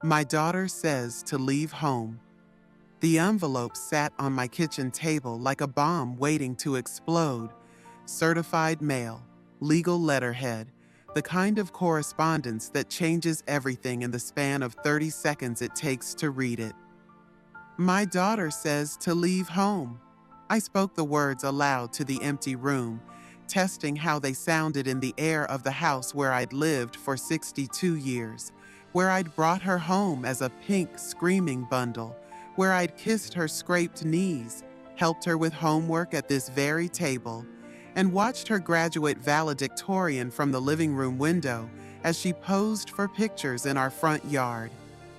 My daughter says to leave home. The envelope sat on my kitchen table like a bomb waiting to explode. Certified mail, legal letterhead, the kind of correspondence that changes everything in the span of 30 seconds it takes to read it. My daughter says to leave home. I spoke the words aloud to the empty room, testing how they sounded in the air of the house where I'd lived for 62 years, where I'd brought her home as a pink screaming bundle, where I'd kissed her scraped knees, helped her with homework at this very table, and watched her graduate valedictorian from the living room window as she posed for pictures in our front yard.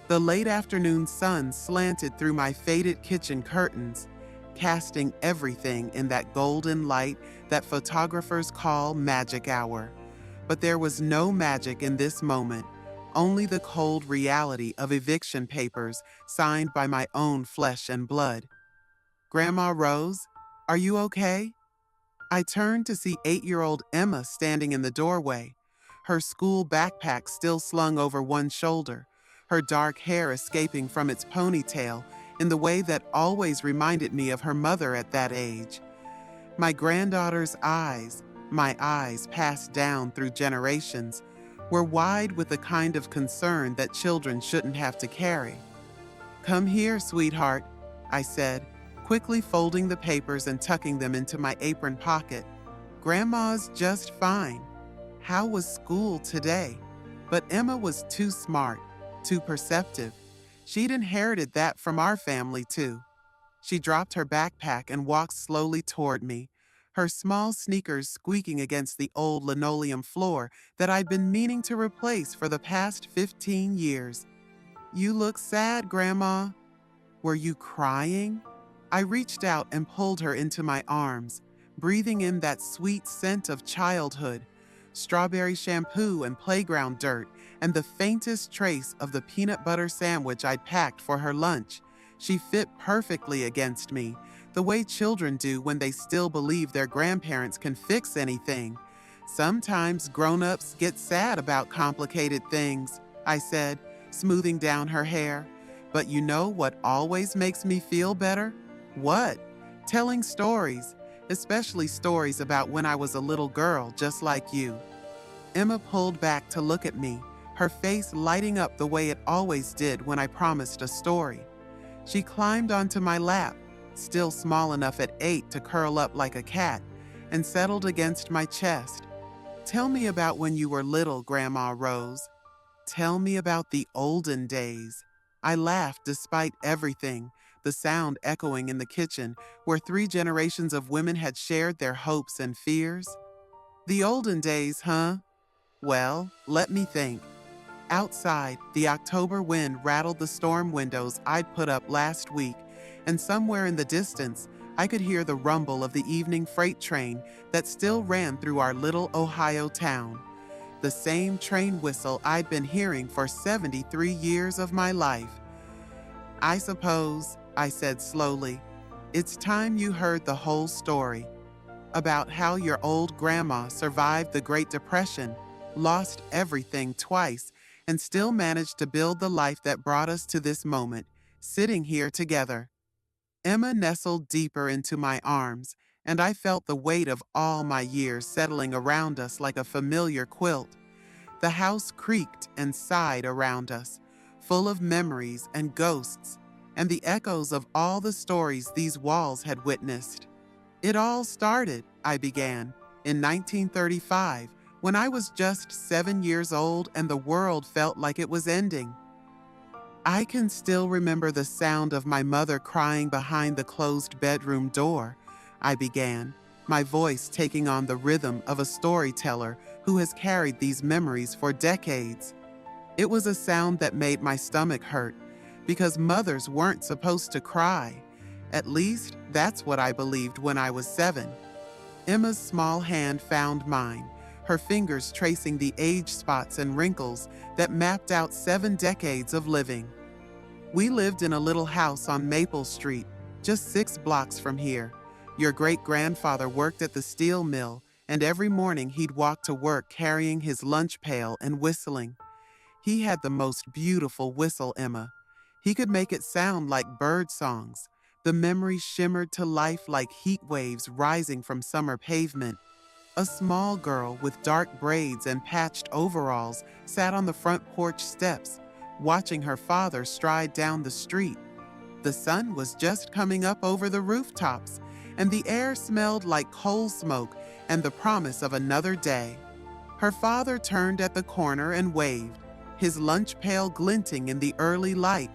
The late afternoon sun slanted through my faded kitchen curtains, casting everything in that golden light that photographers call magic hour. But there was no magic in this moment, only the cold reality of eviction papers signed by my own flesh and blood. Grandma Rose, are you okay? I turned to see 8-year-old Emma standing in the doorway, her school backpack still slung over one shoulder, her dark hair escaping from its ponytail in the way that always reminded me of her mother at that age. My granddaughter's eyes, my eyes passed down through generations, were wide with the kind of concern that children shouldn't have to carry. Come here, sweetheart, I said, quickly folding the papers and tucking them into my apron pocket. Grandma's just fine. How was school today? But Emma was too smart, too perceptive. She'd inherited that from our family, too. She dropped her backpack and walked slowly toward me, her small sneakers squeaking against the old linoleum floor that I'd been meaning to replace for the past 15 years. You look sad, Grandma. Were you crying? I reached out and pulled her into my arms, breathing in that sweet scent of childhood, strawberry shampoo and playground dirt, and the faintest trace of the peanut butter sandwich I'd packed for her lunch. She fit perfectly against me, the way children do when they still believe their grandparents can fix anything. Sometimes grown-ups get sad about complicated things, I said, smoothing down her hair. But you know what always makes me feel better? What? Telling stories, especially stories about when I was a little girl just like you. Emma pulled back to look at me, her face lighting up the way it always did when I promised a story. She climbed onto my lap, still small enough at 8 to curl up like a cat, and settled against my chest. Tell me about when you were little, Grandma Rose. Tell me about the olden days. I laughed despite everything, the sound echoing in the kitchen where 3 generations of women had shared their hopes and fears. The olden days, huh? Well, let me think. Outside, the October wind rattled the storm windows I'd put up last week, and somewhere in the distance, I could hear the rumble of the evening freight train that still ran through our little Ohio town. The same train whistle I'd been hearing for 73 years of my life. I suppose, I said slowly, it's time you heard the whole story. About how your old grandma survived the Great Depression, lost everything twice, and still managed to build the life that brought us to this moment, sitting here together. Emma nestled deeper into my arms, and I felt the weight of all my years settling around us like a familiar quilt. The house creaked and sighed around us, full of memories and ghosts, and the echoes of all the stories these walls had witnessed. It all started, I began, in 1935, when I was just 7 years old and the world felt like it was ending. I can still remember the sound of my mother crying behind the closed bedroom door, I began, my voice taking on the rhythm of a storyteller who has carried these memories for decades. It was a sound that made my stomach hurt, because mothers weren't supposed to cry. At least, that's what I believed when I was 7. Emma's small hand found mine, her fingers tracing the age spots and wrinkles that mapped out 7 decades of living. We lived in a little house on Maple Street, just 6 blocks from here. Your great-grandfather worked at the steel mill, and every morning he'd walk to work carrying his lunch pail and whistling. He had the most beautiful whistle, Emma. He could make it sound like bird songs. The memory shimmered to life like heat waves rising from summer pavement. A small girl with dark braids and patched overalls sat on the front porch steps, watching her father stride down the street. The sun was just coming up over the rooftops, and the air smelled like coal smoke and the promise of another day. Her father turned at the corner and waved, his lunch pail glinting in the early light.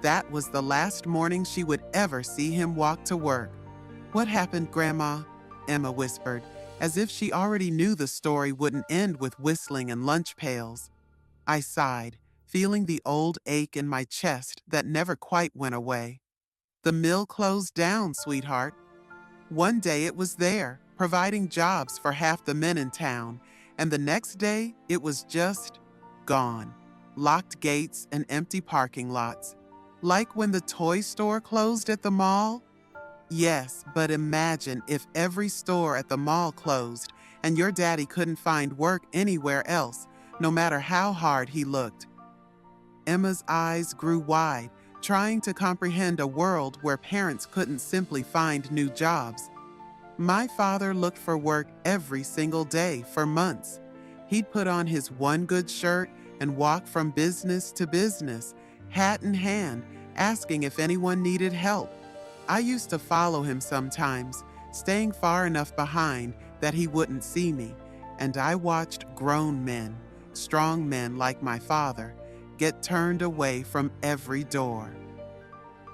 That was the last morning she would ever see him walk to work. "What happened, Grandma?" Emma whispered, as if she already knew the story wouldn't end with whistling and lunch pails. I sighed, feeling the old ache in my chest that never quite went away. "The mill closed down, sweetheart. One day it was there, providing jobs for half the men in town, and the next day it was just gone. Locked gates and empty parking lots. Like when the toy store closed at the mall?" Yes, but imagine if every store at the mall closed and your daddy couldn't find work anywhere else, no matter how hard he looked. Emma's eyes grew wide, trying to comprehend a world where parents couldn't simply find new jobs. My father looked for work every single day for months. He'd put on his one good shirt and walk from business to business, hat in hand, asking if anyone needed help. I used to follow him sometimes, staying far enough behind that he wouldn't see me, and I watched grown men, strong men like my father, get turned away from every door.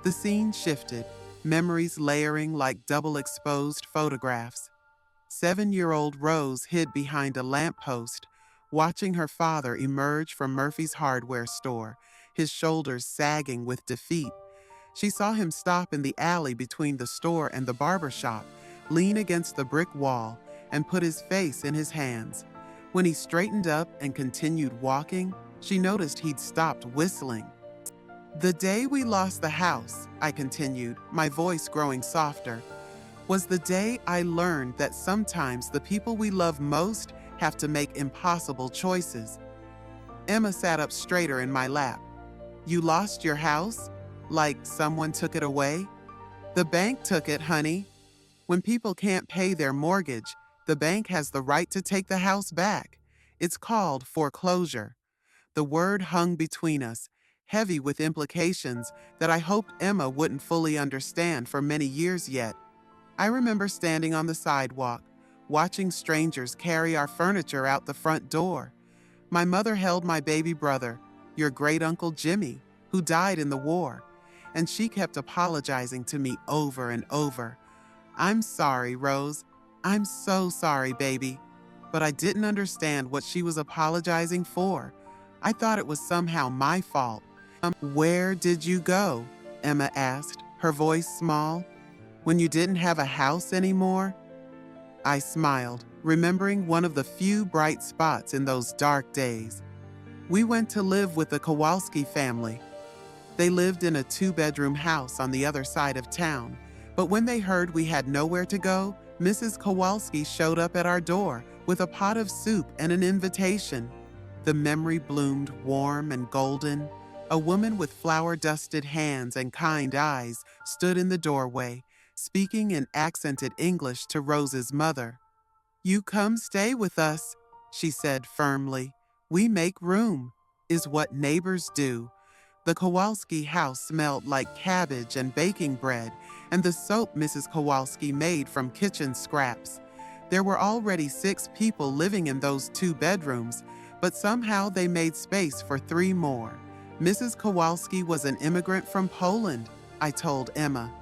The scene shifted, memories layering like double-exposed photographs. 7-year-old Rose hid behind a lamppost, watching her father emerge from Murphy's hardware store, his shoulders sagging with defeat. She saw him stop in the alley between the store and the barber shop, lean against the brick wall, and put his face in his hands. When he straightened up and continued walking, she noticed he'd stopped whistling. "The day we lost the house," I continued, my voice growing softer, "was the day I learned that sometimes the people we love most have to make impossible choices." Emma sat up straighter in my lap. "You lost your house? Like someone took it away?" "The bank took it, honey. When people can't pay their mortgage, the bank has the right to take the house back. It's called foreclosure." The word hung between us, heavy with implications that I hoped Emma wouldn't fully understand for many years yet. I remember standing on the sidewalk, watching strangers carry our furniture out the front door. My mother held my baby brother, your great-uncle Jimmy, who died in the war, and she kept apologizing to me over and over. "I'm sorry, Rose. I'm so sorry, baby." But I didn't understand what she was apologizing for. I thought it was somehow my fault. "Where did you go?" Emma asked, her voice small. "When you didn't have a house anymore?" I smiled, remembering one of the few bright spots in those dark days. "We went to live with the Kowalski family. They lived in a 2-bedroom house on the other side of town, but when they heard we had nowhere to go, Mrs. Kowalski showed up at our door with a pot of soup and an invitation." The memory bloomed warm and golden. A woman with flour-dusted hands and kind eyes stood in the doorway, speaking in accented English to Rose's mother. "You come stay with us," she said firmly. "We make room," is what neighbors do. The Kowalski house smelled like cabbage and baking bread, and the soap Mrs. Kowalski made from kitchen scraps. There were already 6 people living in those 2 bedrooms, but somehow they made space for 3 more. Mrs. Kowalski was an immigrant from Poland, I told Emma.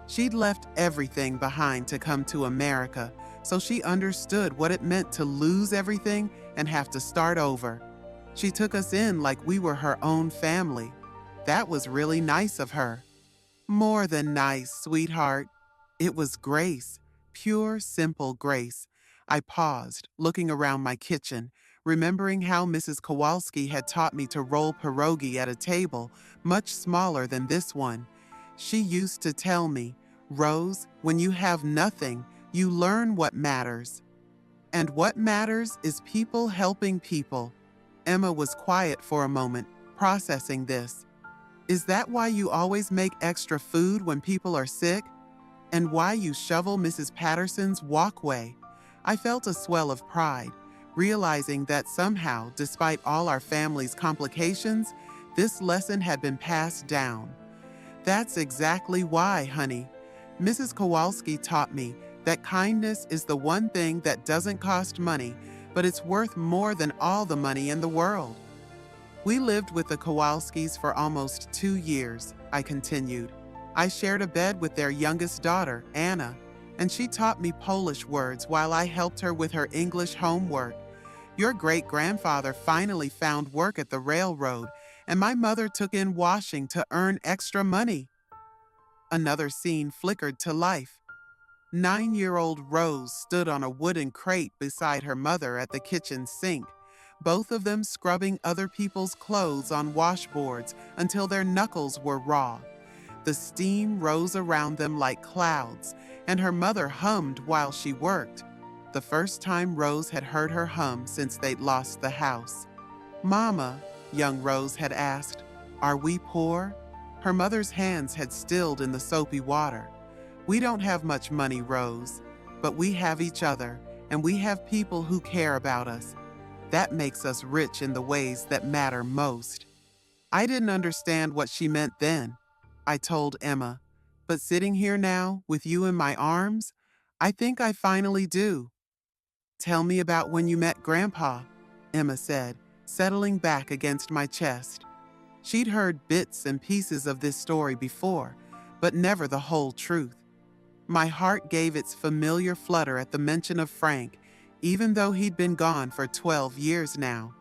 She'd left everything behind to come to America, so she understood what it meant to lose everything and have to start over. She took us in like we were her own family. That was really nice of her. More than nice, sweetheart. It was grace, pure, simple grace. I paused, looking around my kitchen, remembering how Mrs. Kowalski had taught me to roll pierogi at a table much smaller than this one. She used to tell me, "Rose, when you have nothing, you learn what matters. And what matters is people helping people." Emma was quiet for a moment, processing this. Is that why you always make extra food when people are sick? And why you shovel Mrs. Patterson's walkway? I felt a swell of pride, realizing that somehow, despite all our family's complications, this lesson had been passed down. That's exactly why, honey. Mrs. Kowalski taught me that kindness is the one thing that doesn't cost money, but it's worth more than all the money in the world. We lived with the Kowalskis for almost 2 years, I continued. I shared a bed with their youngest daughter, Anna, and she taught me Polish words while I helped her with her English homework. Your great-grandfather finally found work at the railroad, and my mother took in washing to earn extra money. Another scene flickered to life. 9-year-old Rose stood on a wooden crate beside her mother at the kitchen sink, both of them scrubbing other people's clothes on washboards until their knuckles were raw. The steam rose around them like clouds, and her mother hummed while she worked. The first time Rose had heard her hum since they'd lost the house. "Mama," young Rose had asked, "are we poor?" Her mother's hands had stilled in the soapy water. "We don't have much money, Rose, but we have each other, and we have people who care about us. That makes us rich in the ways that matter most." I didn't understand what she meant then, I told Emma, but sitting here now, with you in my arms, I think I finally do. "Tell me about when you met Grandpa," Emma said, settling back against my chest. She'd heard bits and pieces of this story before, but never the whole truth. My heart gave its familiar flutter at the mention of Frank, even though he'd been gone for 12 years now.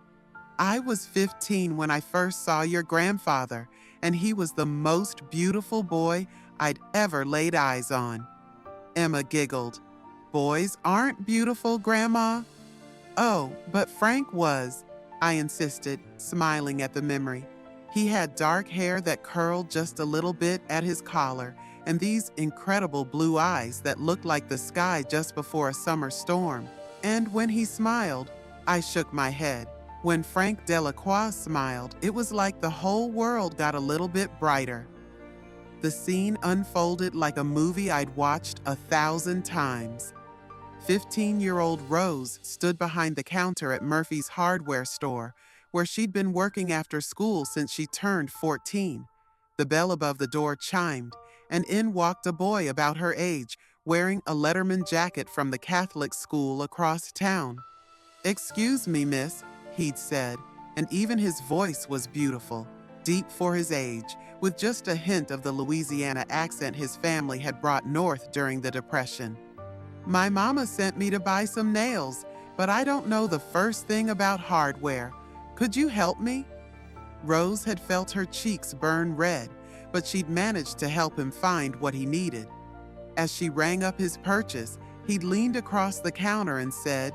"I was 15 when I first saw your grandfather, and he was the most beautiful boy I'd ever laid eyes on." Emma giggled. "Boys aren't beautiful, Grandma." "Oh, but Frank was," I insisted, smiling at the memory. He had dark hair that curled just a little bit at his collar, and these incredible blue eyes that looked like the sky just before a summer storm. And when he smiled, I shook my head. When Frank Delacroix smiled, it was like the whole world got a little bit brighter. The scene unfolded like a movie I'd watched 1,000 times. 15-year-old Rose stood behind the counter at Murphy's hardware store, where she'd been working after school since she turned 14. The bell above the door chimed, and in walked a boy about her age, wearing a Letterman jacket from the Catholic school across town. "Excuse me, miss," he'd said, and even his voice was beautiful, deep for his age, with just a hint of the Louisiana accent his family had brought north during the Depression. "My mama sent me to buy some nails, but I don't know the first thing about hardware. Could you help me?" Rose had felt her cheeks burn red, but she'd managed to help him find what he needed. As she rang up his purchase, he'd leaned across the counter and said,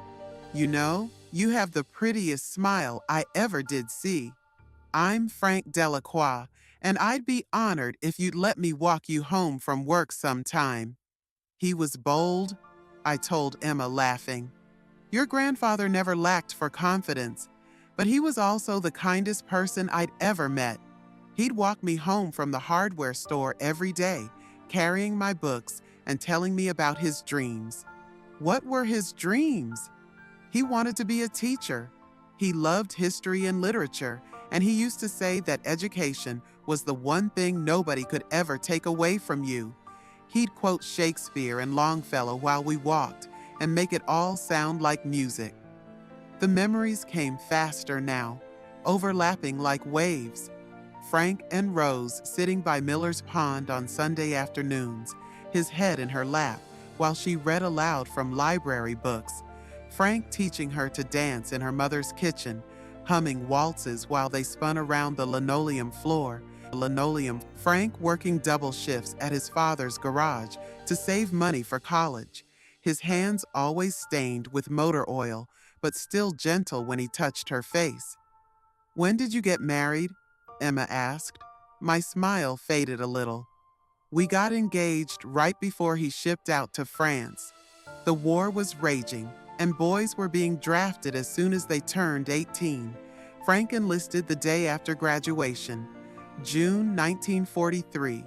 "You know, you have the prettiest smile I ever did see. I'm Frank Delacroix, and I'd be honored if you'd let me walk you home from work sometime." He was bold, I told Emma, laughing. Your grandfather never lacked for confidence, but he was also the kindest person I'd ever met. He'd walk me home from the hardware store every day, carrying my books and telling me about his dreams. What were his dreams? He wanted to be a teacher. He loved history and literature, and he used to say that education was the one thing nobody could ever take away from you. He'd quote Shakespeare and Longfellow while we walked and make it all sound like music. The memories came faster now, overlapping like waves. Frank and Rose sitting by Miller's Pond on Sunday afternoons, his head in her lap, while she read aloud from library books. Frank teaching her to dance in her mother's kitchen, humming waltzes while they spun around the linoleum floor. Frank working double shifts at his father's garage to save money for college, his hands always stained with motor oil, but still gentle when he touched her face. "When did you get married?" Emma asked. My smile faded a little. "We got engaged right before he shipped out to France. The war was raging, and boys were being drafted as soon as they turned 18. Frank enlisted the day after graduation, June 1943.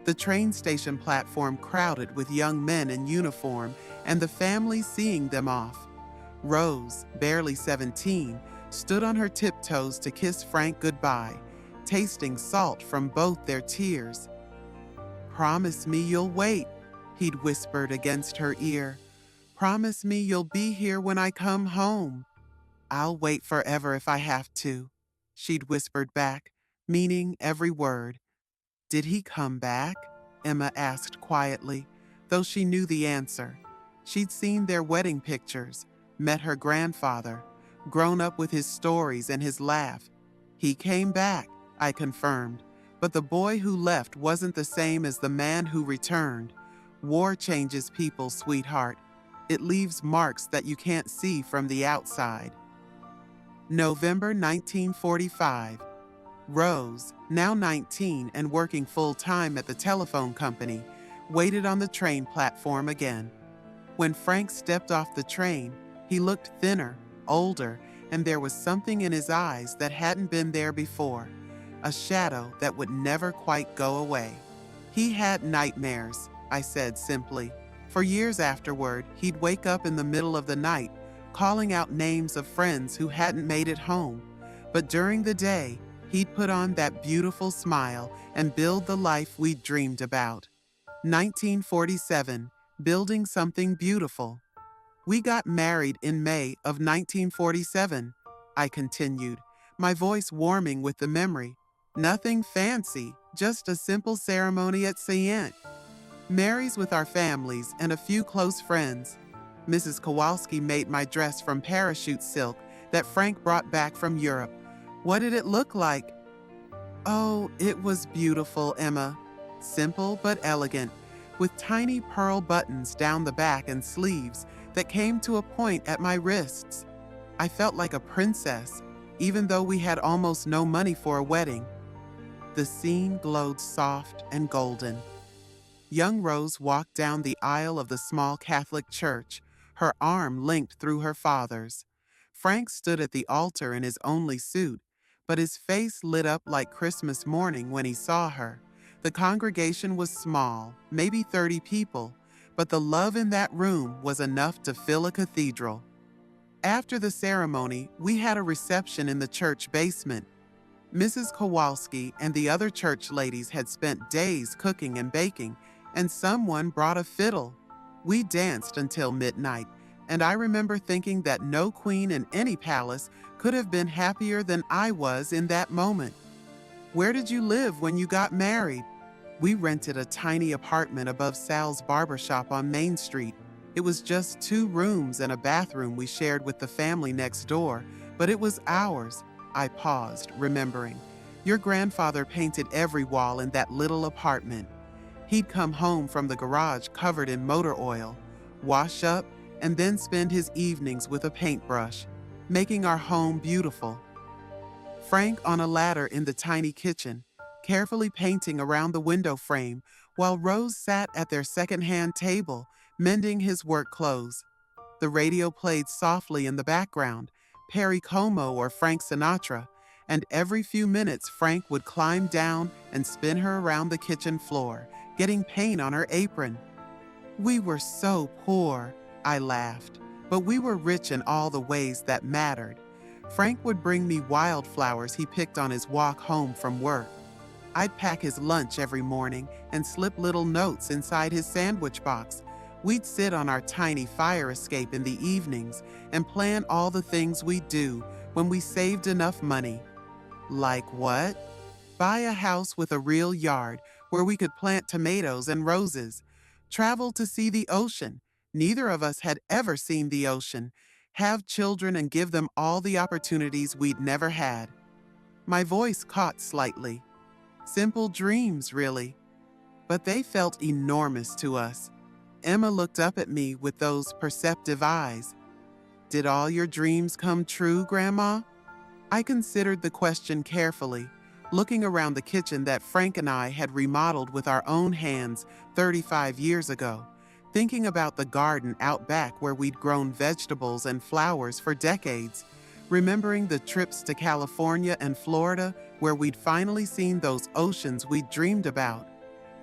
The train station platform crowded with young men in uniform and the families seeing them off. Rose, barely 17, stood on her tiptoes to kiss Frank goodbye, tasting salt from both their tears. "Promise me you'll wait," he'd whispered against her ear. "Promise me you'll be here when I come home." "I'll wait forever if I have to," she'd whispered back, meaning every word. "Did he come back?" Emma asked quietly, though she knew the answer. She'd seen their wedding pictures, met her grandfather, grown up with his stories and his laugh. "He came back," I confirmed, "but the boy who left wasn't the same as the man who returned. War changes people, sweetheart. It leaves marks that you can't see from the outside." November 1945. Rose, now 19 and working full-time at the telephone company, waited on the train platform again. When Frank stepped off the train, he looked thinner, older, and there was something in his eyes that hadn't been there before, a shadow that would never quite go away. "He had nightmares," I said simply. For years afterward, he'd wake up in the middle of the night, calling out names of friends who hadn't made it home. But during the day, he'd put on that beautiful smile and build the life we'd dreamed about. 1947, building something beautiful. "We got married in May of 1947, I continued, my voice warming with the memory. "Nothing fancy, just a simple ceremony at St. Mary's with our families and a few close friends. Mrs. Kowalski made my dress from parachute silk that Frank brought back from Europe. What did it look like?" "Oh, it was beautiful, Emma. Simple but elegant, with tiny pearl buttons down the back and sleeves that came to a point at my wrists. I felt like a princess, even though we had almost no money for a wedding." The scene glowed soft and golden. Young Rose walked down the aisle of the small Catholic church, her arm linked through her father's. Frank stood at the altar in his only suit, but his face lit up like Christmas morning when he saw her. The congregation was small, maybe 30 people, but the love in that room was enough to fill a cathedral. After the ceremony, we had a reception in the church basement. Mrs. Kowalski and the other church ladies had spent days cooking and baking, and someone brought a fiddle. We danced until midnight, and I remember thinking that no queen in any palace could have been happier than I was in that moment. "Where did you live when you got married?" "We rented a tiny apartment above Sal's barbershop on Main Street. It was just 2 rooms and a bathroom we shared with the family next door, but it was ours." I paused, remembering. "Your grandfather painted every wall in that little apartment. He'd come home from the garage covered in motor oil, wash up, and then spend his evenings with a paintbrush, making our home beautiful." Frank on a ladder in the tiny kitchen, carefully painting around the window frame, while Rose sat at their second-hand table, mending his work clothes. The radio played softly in the background, Perry Como or Frank Sinatra, and every few minutes Frank would climb down and spin her around the kitchen floor, getting paint on her apron. "We were so poor," I laughed, "but we were rich in all the ways that mattered." Frank would bring me wildflowers he picked on his walk home from work. I'd pack his lunch every morning and slip little notes inside his sandwich box. We'd sit on our tiny fire escape in the evenings and plan all the things we'd do when we saved enough money. Like what? Buy a house with a real yard where we could plant tomatoes and roses. Travel to see the ocean. Neither of us had ever seen the ocean. Have children and give them all the opportunities we'd never had. My voice caught slightly. Simple dreams, really. But they felt enormous to us. Emma looked up at me with those perceptive eyes. "Did all your dreams come true, Grandma?" I considered the question carefully, looking around the kitchen that Frank and I had remodeled with our own hands 35 years ago, thinking about the garden out back where we'd grown vegetables and flowers for decades. remembering the trips to California and Florida where we'd finally seen those oceans we'd dreamed about.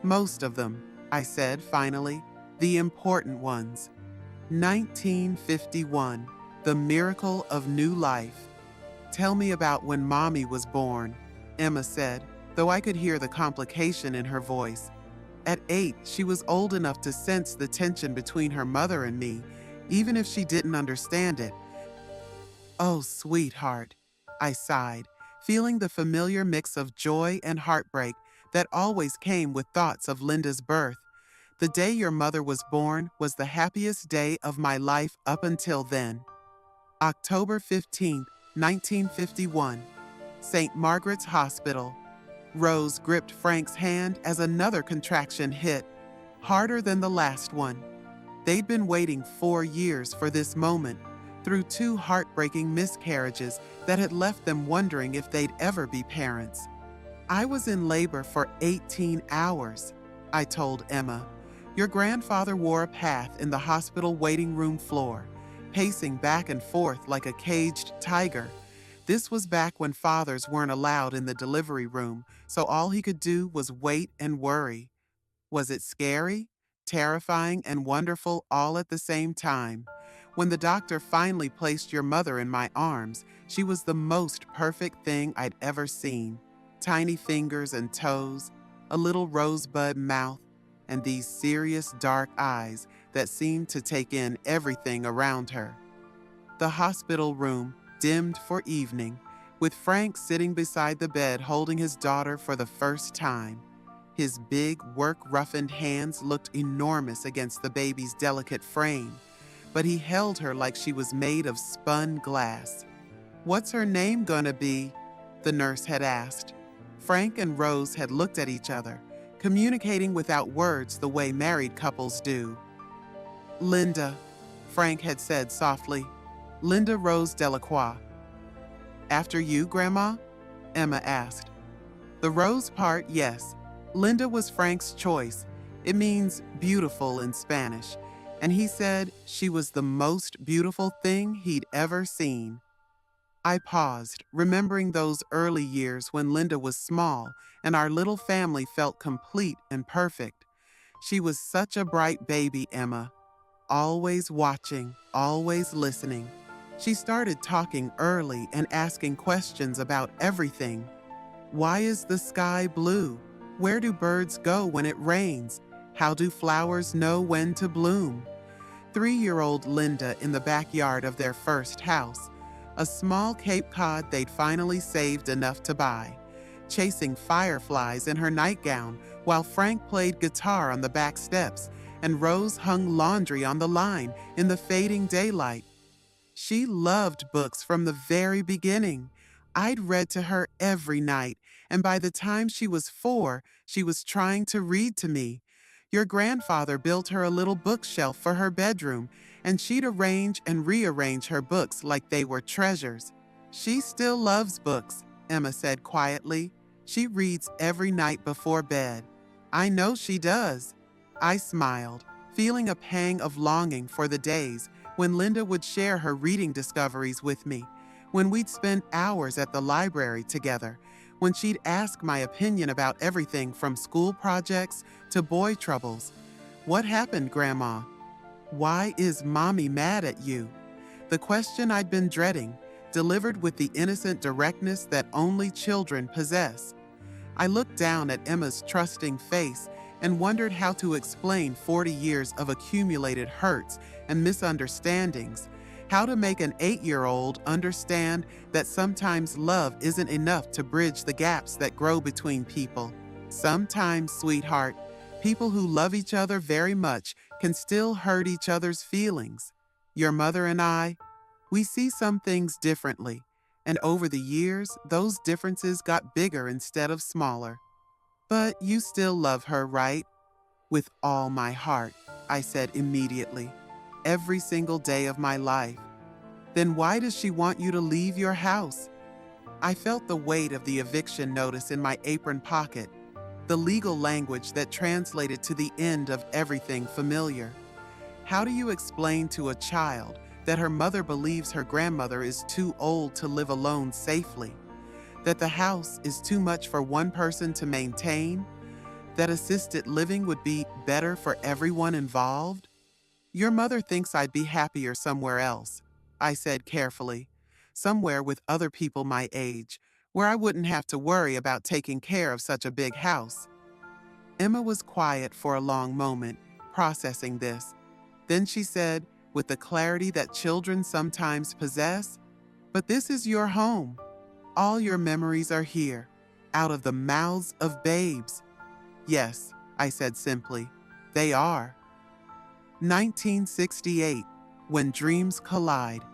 Most of them, I said finally, the important ones. 1951, the miracle of new life. Tell me about when Mommy was born, Emma said, though I could hear the complication in her voice. At 8, she was old enough to sense the tension between her mother and me, even if she didn't understand it. Oh, sweetheart, I sighed, feeling the familiar mix of joy and heartbreak that always came with thoughts of Linda's birth. The day your mother was born was the happiest day of my life up until then. October 15th, 1951, St. Margaret's Hospital. Rose gripped Frank's hand as another contraction hit, harder than the last one. They'd been waiting 4 years for this moment, through 2 heartbreaking miscarriages that had left them wondering if they'd ever be parents. I was in labor for 18 hours, I told Emma. Your grandfather wore a path in the hospital waiting room floor, pacing back and forth like a caged tiger. This was back when fathers weren't allowed in the delivery room, so all he could do was wait and worry. Was it scary, terrifying, and wonderful all at the same time? When the doctor finally placed your mother in my arms, she was the most perfect thing I'd ever seen. Tiny fingers and toes, a little rosebud mouth, and these serious dark eyes that seemed to take in everything around her. The hospital room dimmed for evening, with Frank sitting beside the bed holding his daughter for the first time. His big, work-roughened hands looked enormous against the baby's delicate frame, but he held her like she was made of spun glass. "What's her name gonna be?" the nurse had asked. Frank and Rose had looked at each other, communicating without words the way married couples do. "Linda," Frank had said softly. "Linda Rose Delacroix." "After you, Grandma?" Emma asked. The Rose part, yes. Linda was Frank's choice. It means beautiful in Spanish, and he said she was the most beautiful thing he'd ever seen. I paused, remembering those early years when Linda was small and our little family felt complete and perfect. She was such a bright baby, Emma. Always watching, always listening. She started talking early and asking questions about everything. Why is the sky blue? Where do birds go when it rains? How do flowers know when to bloom? 3-year-old Linda in the backyard of their first house, a small Cape Cod they'd finally saved enough to buy, chasing fireflies in her nightgown while Frank played guitar on the back steps and Rose hung laundry on the line in the fading daylight. She loved books from the very beginning. I'd read to her every night, and by the time she was 4, she was trying to read to me. Your grandfather built her a little bookshelf for her bedroom, and she'd arrange and rearrange her books like they were treasures. She still loves books, Emma said quietly. She reads every night before bed. I know she does. I smiled, feeling a pang of longing for the days when Linda would share her reading discoveries with me, when we'd spend hours at the library together, when she'd ask my opinion about everything from school projects to boy troubles. What happened, Grandma? Why is Mommy mad at you? The question I'd been dreading, delivered with the innocent directness that only children possess. I looked down at Emma's trusting face and wondered how to explain 40 years of accumulated hurts and misunderstandings, how to make an 8-year-old understand that sometimes love isn't enough to bridge the gaps that grow between people. Sometimes, sweetheart, people who love each other very much can still hurt each other's feelings. Your mother and I, we see some things differently, and over the years, those differences got bigger instead of smaller. But you still love her, right? With all my heart, I said immediately. Every single day of my life. Then why does she want you to leave your house? I felt the weight of the eviction notice in my apron pocket, the legal language that translated to the end of everything familiar. How do you explain to a child that her mother believes her grandmother is too old to live alone safely, that the house is too much for one person to maintain, that assisted living would be better for everyone involved. Your mother thinks I'd be happier somewhere else, I said carefully, somewhere with other people my age, where I wouldn't have to worry about taking care of such a big house. Emma was quiet for a long moment, processing this. Then she said, with the clarity that children sometimes possess, "But this is your home. All your memories are here, out of the mouths of babes." "Yes," I said simply, "they are." 1968, When Dreams Collide.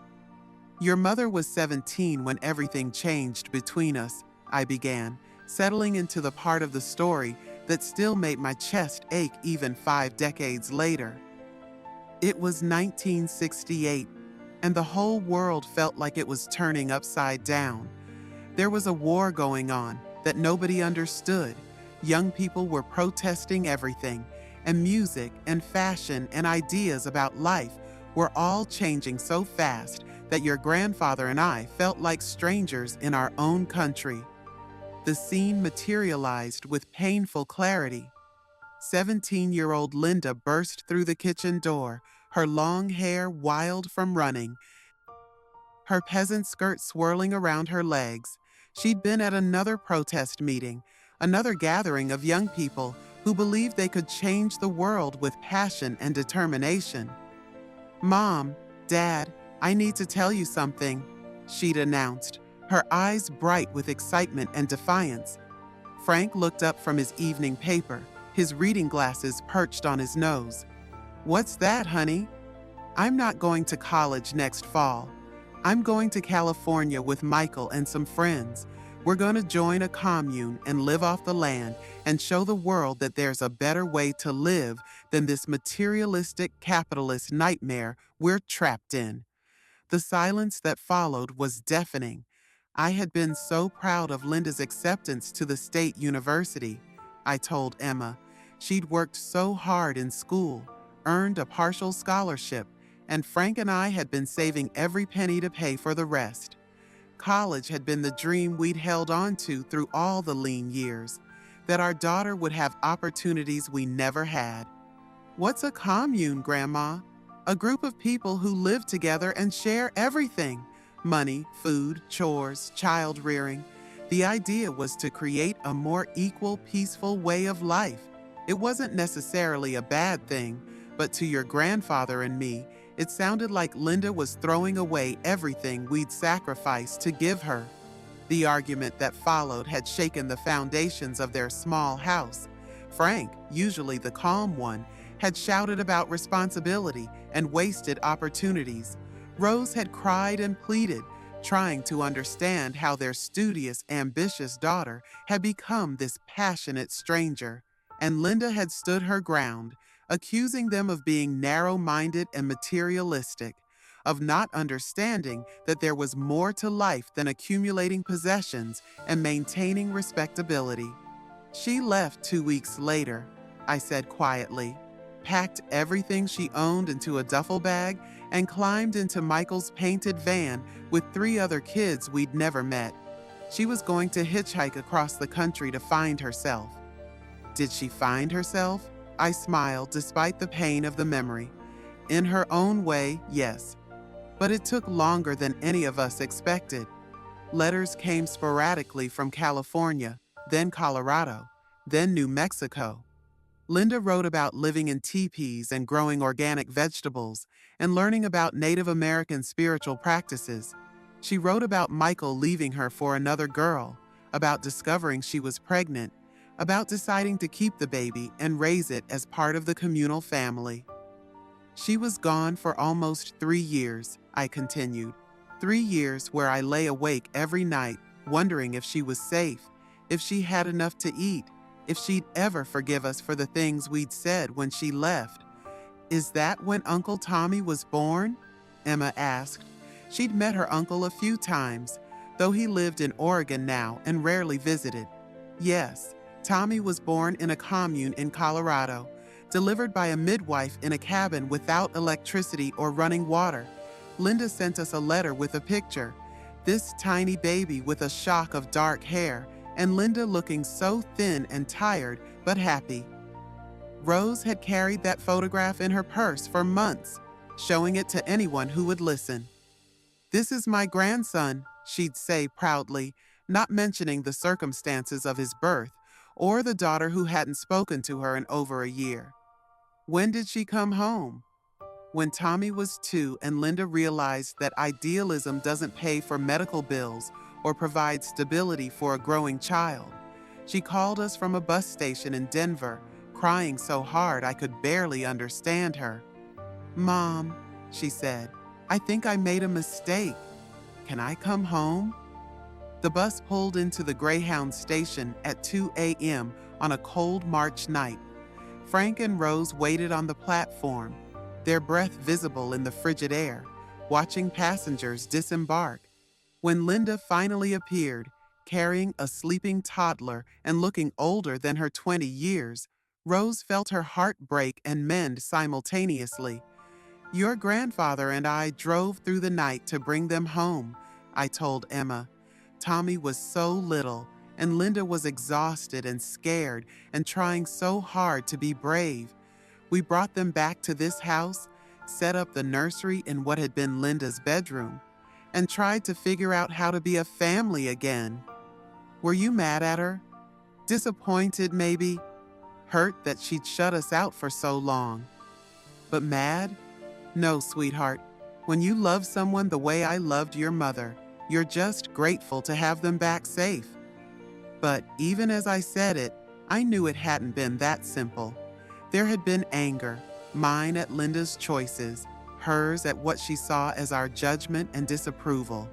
Your mother was 17 when everything changed between us, I began, settling into the part of the story that still made my chest ache even 5 decades later. It was 1968, and the whole world felt like it was turning upside down. There was a war going on that nobody understood. Young people were protesting everything, and music and fashion and ideas about life were all changing so fast that your grandfather and I felt like strangers in our own country. The scene materialized with painful clarity. 17-year-old Linda burst through the kitchen door, her long hair wild from running, her peasant skirt swirling around her legs. She'd been at another protest meeting, another gathering of young people who believed they could change the world with passion and determination. "Mom, Dad, I need to tell you something," she'd announced, her eyes bright with excitement and defiance. Frank looked up from his evening paper, his reading glasses perched on his nose. "What's that, honey?" "I'm not going to college next fall. I'm going to California with Michael and some friends. We're going to join a commune and live off the land and show the world that there's a better way to live than this materialistic capitalist nightmare we're trapped in." The silence that followed was deafening. I had been so proud of Linda's acceptance to the state university, I told Emma. She'd worked so hard in school, earned a partial scholarship, and Frank and I had been saving every penny to pay for the rest. College had been the dream we'd held on to through all the lean years, that our daughter would have opportunities we never had. "What's a commune, Grandma?" "A group of people who live together and share everything: money, food, chores, child rearing." The idea was to create a more equal, peaceful way of life. It wasn't necessarily a bad thing, but to your grandfather and me, it sounded like Linda was throwing away everything we'd sacrificed to give her. The argument that followed had shaken the foundations of their small house. Frank, usually the calm one, had shouted about responsibility and wasted opportunities. Rose had cried and pleaded, trying to understand how their studious, ambitious daughter had become this passionate stranger. And Linda had stood her ground, accusing them of being narrow-minded and materialistic, of not understanding that there was more to life than accumulating possessions and maintaining respectability. "She left 2 weeks later," I said quietly, packed everything she owned into a duffel bag, and climbed into Michael's painted van with 3 other kids we'd never met. She was going to hitchhike across the country to find herself. Did she find herself? I smiled despite the pain of the memory. In her own way, yes. But it took longer than any of us expected. Letters came sporadically from California, then Colorado, then New Mexico. Linda wrote about living in teepees and growing organic vegetables and learning about Native American spiritual practices. She wrote about Michael leaving her for another girl, about discovering she was pregnant, about deciding to keep the baby and raise it as part of the communal family. She was gone for almost 3 years, I continued. 3 years where I lay awake every night, wondering if she was safe, if she had enough to eat, if she'd ever forgive us for the things we'd said when she left. "Is that when Uncle Tommy was born?" Emma asked. She'd met her uncle a few times, though he lived in Oregon now and rarely visited. "Yes, Tommy was born in a commune in Colorado, delivered by a midwife in a cabin without electricity or running water. Linda sent us a letter with a picture. This tiny baby with a shock of dark hair, and Linda looking so thin and tired, but happy. Rose had carried that photograph in her purse for months, showing it to anyone who would listen. "This is my grandson," she'd say proudly, not mentioning the circumstances of his birth or the daughter who hadn't spoken to her in over a year. When did she come home? When Tommy was 2 and Linda realized that idealism doesn't pay for medical bills or provide stability for a growing child. She called us from a bus station in Denver, crying so hard I could barely understand her. "Mom," she said, "I think I made a mistake. Can I come home?" The bus pulled into the Greyhound station at 2 a.m. on a cold March night. Frank and Rose waited on the platform, their breath visible in the frigid air, watching passengers disembark. When Linda finally appeared, carrying a sleeping toddler and looking older than her 20 years, Rose felt her heart break and mend simultaneously. "Your grandfather and I drove through the night to bring them home," I told Emma. Tommy was so little, and Linda was exhausted and scared and trying so hard to be brave. We brought them back to this house, set up the nursery in what had been Linda's bedroom, and tried to figure out how to be a family again. Were you mad at her? Disappointed, maybe? Hurt that she'd shut us out for so long? But mad? No, sweetheart. When you love someone the way I loved your mother, you're just grateful to have them back safe. But even as I said it, I knew it hadn't been that simple. There had been anger, mine at Linda's choices, hers at what she saw as our judgment and disapproval.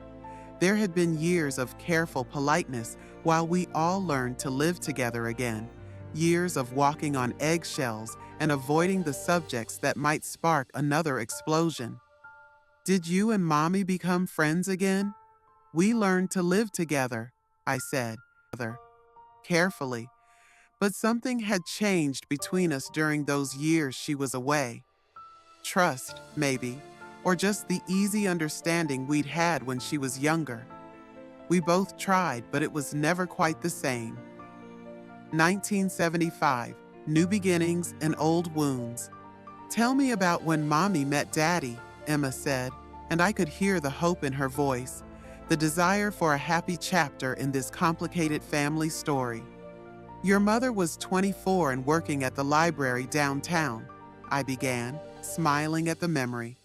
There had been years of careful politeness while we all learned to live together again, years of walking on eggshells and avoiding the subjects that might spark another explosion. "Did you and Mommy become friends again?" "We learned to live together," I said, carefully. But something had changed between us during those years she was away. Trust, maybe, or just the easy understanding we'd had when she was younger. We both tried, but it was never quite the same. 1975, New Beginnings and Old Wounds. "Tell me about when Mommy met Daddy," Emma said, and I could hear the hope in her voice, the desire for a happy chapter in this complicated family story. "Your mother was 24 and working at the library downtown," I began, smiling at the memory.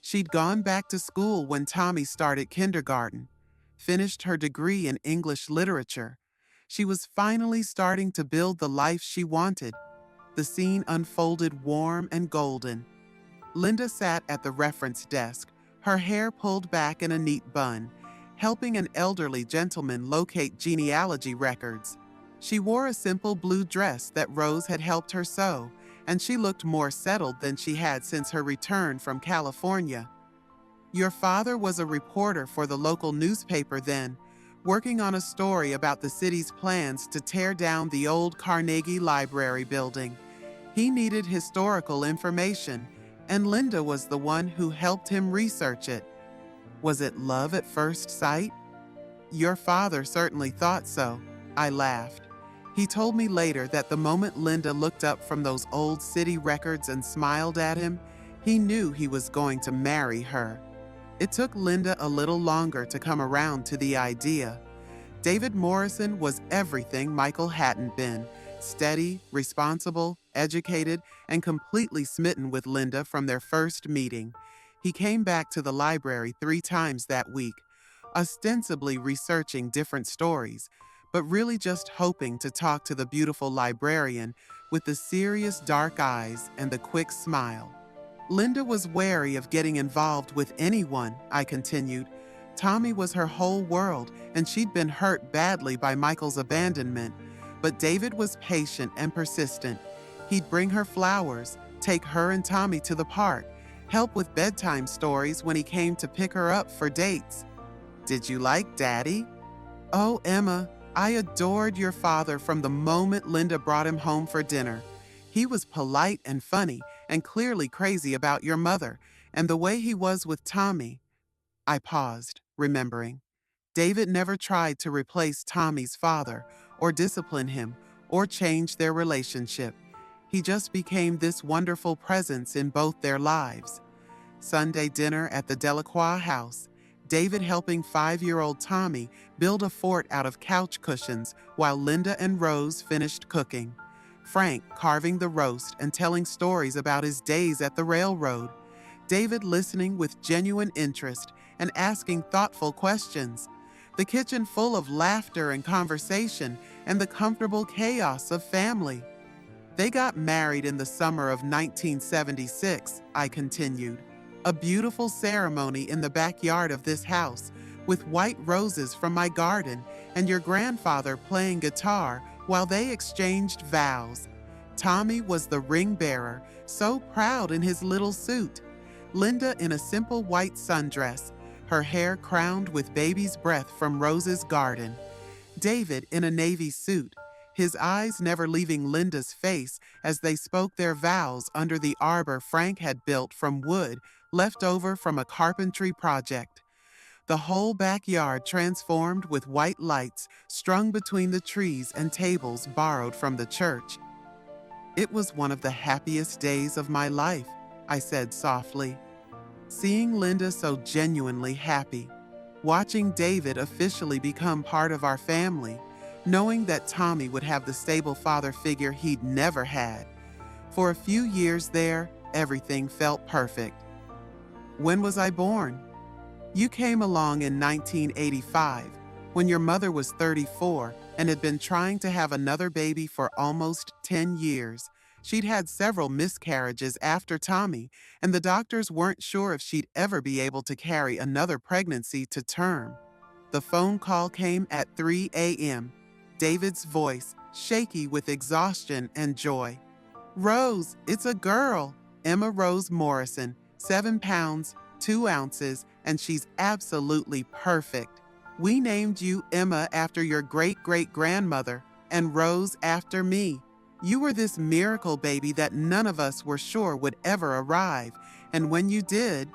"She'd gone back to school when Tommy started kindergarten, finished her degree in English literature. She was finally starting to build the life she wanted. The scene unfolded warm and golden. Linda sat at the reference desk, her hair pulled back in a neat bun, helping an elderly gentleman locate genealogy records. She wore a simple blue dress that Rose had helped her sew, and she looked more settled than she had since her return from California. Your father was a reporter for the local newspaper then, working on a story about the city's plans to tear down the old Carnegie Library building. He needed historical information, and Linda was the one who helped him research it. Was it love at first sight? Your father certainly thought so, I laughed. He told me later that the moment Linda looked up from those old city records and smiled at him, he knew he was going to marry her. It took Linda a little longer to come around to the idea. David Morrison was everything Michael hadn't been: steady, responsible, educated, and completely smitten with Linda from their first meeting. He came back to the library 3 times that week, ostensibly researching different stories, but really just hoping to talk to the beautiful librarian with the serious dark eyes and the quick smile. Linda was wary of getting involved with anyone, I continued. Tommy was her whole world, and she'd been hurt badly by Michael's abandonment. But David was patient and persistent. He'd bring her flowers, take her and Tommy to the park, help with bedtime stories when he came to pick her up for dates. Did you like Daddy? Oh, Emma, I adored your father from the moment Linda brought him home for dinner. He was polite and funny and clearly crazy about your mother, And the way he was with Tommy, I paused, remembering. David never tried to replace Tommy's father, or discipline him, or change their relationship. He just became this wonderful presence in both their lives. Sunday dinner at the Delacroix house, David helping 5-year-old Tommy build a fort out of couch cushions while Linda and Rose finished cooking. Frank carving the roast and telling stories about his days at the railroad. David listening with genuine interest and asking thoughtful questions. The kitchen full of laughter and conversation and the comfortable chaos of family. They got married in the summer of 1976, I continued. A beautiful ceremony in the backyard of this house, with white roses from my garden and your grandfather playing guitar while they exchanged vows. Tommy was the ring bearer, so proud in his little suit. Linda in a simple white sundress, her hair crowned with baby's breath from Rose's garden. David in a navy suit, his eyes never leaving Linda's face as they spoke their vows under the arbor Frank had built from wood left over from a carpentry project. The whole backyard transformed with white lights strung between the trees and tables borrowed from the church. It was one of the happiest days of my life, I said softly. Seeing Linda so genuinely happy, watching David officially become part of our family, knowing that Tommy would have the stable father figure he'd never had. For a few years there, everything felt perfect. When was I born? You came along in 1985, when your mother was 34 and had been trying to have another baby for almost 10 years. She'd had several miscarriages after Tommy, and the doctors weren't sure if she'd ever be able to carry another pregnancy to term. The phone call came at 3 a.m., David's voice shaky with exhaustion and joy. "Rose, it's a girl, Emma Rose Morrison, 7 pounds, 2 ounces, and she's absolutely perfect. We named you Emma after your great-great-grandmother, and Rose after me. You were this miracle baby that none of us were sure would ever arrive, and when you did,"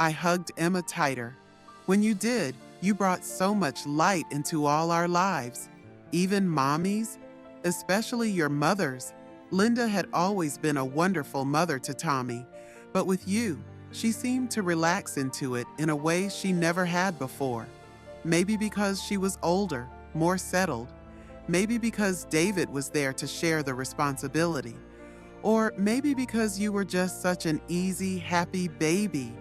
I hugged Emma tighter. "When you did, you brought so much light into all our lives. Even Mommy's, especially your mother's. Linda had always been a wonderful mother to Tommy, but with you, she seemed to relax into it in a way she never had before. Maybe because she was older, more settled. Maybe because David was there to share the responsibility. Or maybe because you were just such an easy, happy baby."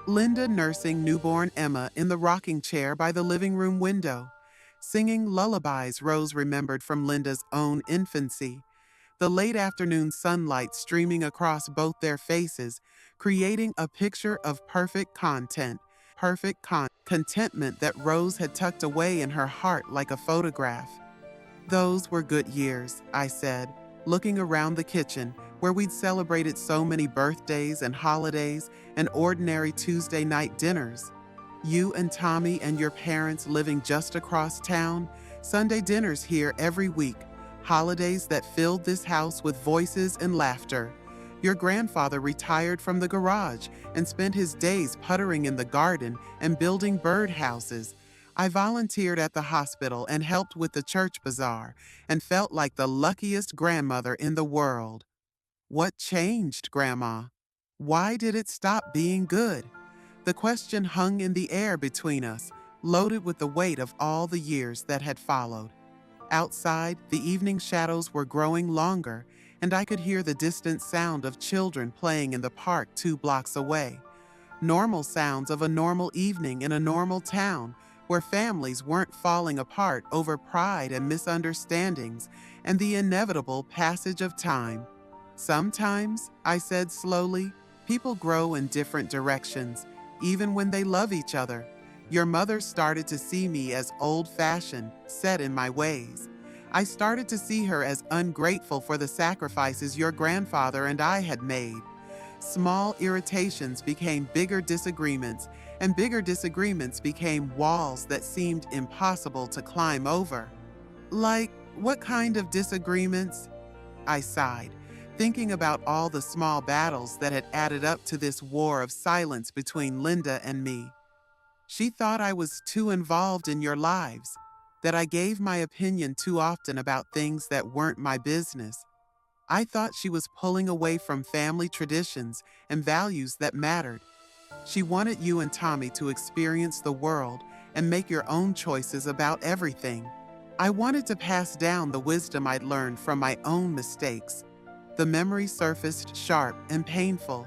Linda nursing newborn Emma in the rocking chair by the living room window, singing lullabies Rose remembered from Linda's own infancy. The late afternoon sunlight streaming across both their faces, creating a picture of contentment that Rose had tucked away in her heart like a photograph. "Those were good years," I said, looking around the kitchen where we'd celebrated so many birthdays and holidays and ordinary Tuesday night dinners. You and Tommy and your parents living just across town, Sunday dinners here every week, holidays that filled this house with voices and laughter. Your grandfather retired from the garage and spent his days puttering in the garden and building birdhouses. I volunteered at the hospital and helped with the church bazaar and felt like the luckiest grandmother in the world. What changed, Grandma? Why did it stop being good? The question hung in the air between us, loaded with the weight of all the years that had followed. Outside, the evening shadows were growing longer, and I could hear the distant sound of children playing in the park 2 blocks away. Normal sounds of a normal evening in a normal town, where families weren't falling apart over pride and misunderstandings and the inevitable passage of time. "Sometimes," I said slowly, "people grow in different directions, even when they love each other. Your mother started to see me as old-fashioned, set in my ways. I started to see her as ungrateful for the sacrifices your grandfather and I had made. Small irritations became bigger disagreements, and bigger disagreements became walls that seemed impossible to climb over." "Like, what kind of disagreements?" I sighed, thinking about all the small battles that had added up to this war of silence between Linda and me. She thought I was too involved in your lives, that I gave my opinion too often about things that weren't my business. I thought she was pulling away from family traditions and values that mattered. She wanted you and Tommy to experience the world and make your own choices about everything. I wanted to pass down the wisdom I'd learned from my own mistakes. The memory surfaced sharp and painful.